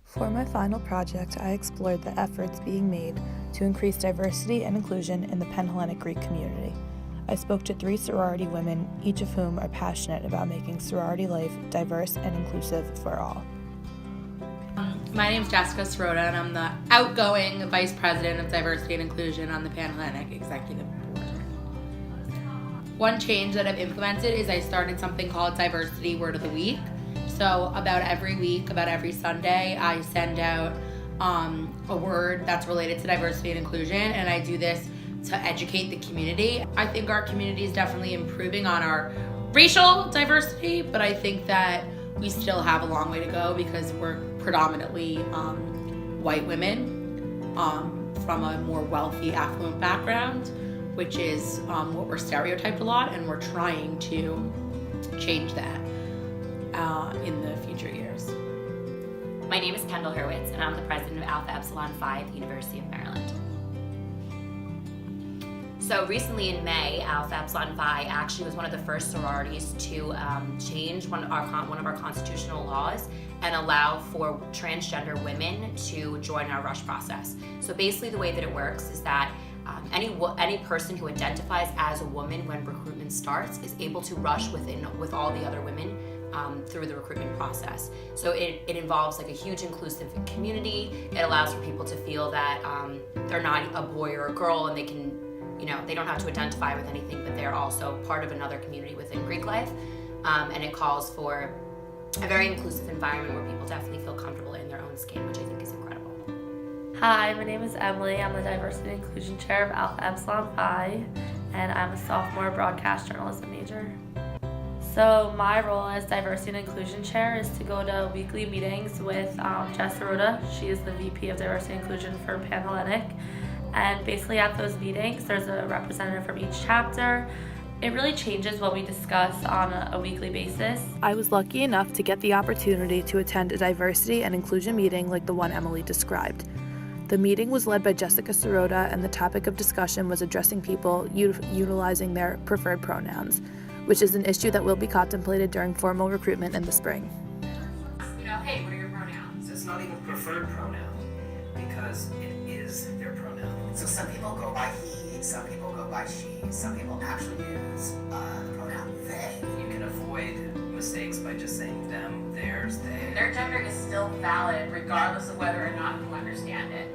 For my final project, I explored the efforts being made to increase diversity and inclusion in the Pan-Hellenic Greek community. I spoke to 3 sorority women, each of whom are passionate about making sorority life diverse and inclusive for all. My name is Jessica Sirota, and I'm the outgoing Vice President of Diversity and Inclusion on the Pan-Hellenic Executive Board. One change that I've implemented is I started something called Diversity Word of the Week. So about every week, about every Sunday, I send out a word that's related to diversity and inclusion, and I do this to educate the community. I think our community is definitely improving on our racial diversity, but I think that we still have a long way to go because we're predominantly white women from a more wealthy, affluent background, which is what we're stereotyped a lot, and we're trying to change that in the future years. My name is Kendall Hurwitz, and I'm the president of Alpha Epsilon Phi at the University of Maryland. So recently in May, Alpha Epsilon Phi actually was one of the first sororities to change one of our constitutional laws and allow for transgender women to join our rush process. So basically the way that it works is that any person who identifies as a woman when recruitment starts is able to rush with all the other women through the recruitment process. So it involves like a huge inclusive community. It allows for people to feel that they're not a boy or a girl, and they can, they don't have to identify with anything, but they're also part of another community within Greek life. And it calls for a very inclusive environment where people definitely feel comfortable in their own skin, which I think is incredible. Hi, my name is Emily. I'm the Diversity and Inclusion Chair of Alpha Epsilon Phi, and I'm a sophomore broadcast journalism major. So my role as Diversity and Inclusion Chair is to go to weekly meetings with Jess Sirota. She is the VP of Diversity and Inclusion for Pan-Hellenic. And basically at those meetings, there's a representative from each chapter. It really changes what we discuss on a weekly basis. I was lucky enough to get the opportunity to attend a diversity and inclusion meeting like the one Emily described. The meeting was led by Jessica Sirota, and the topic of discussion was addressing people utilizing their preferred pronouns, which is an issue that will be contemplated during formal recruitment in the spring. Hey, what are your pronouns? It's not even preferred pronoun because it is their pronoun. So some people go by he, some people go by she, some people actually use the pronoun they. You can avoid mistakes by just saying them, theirs, they. Their gender is still valid regardless of whether or not you understand it.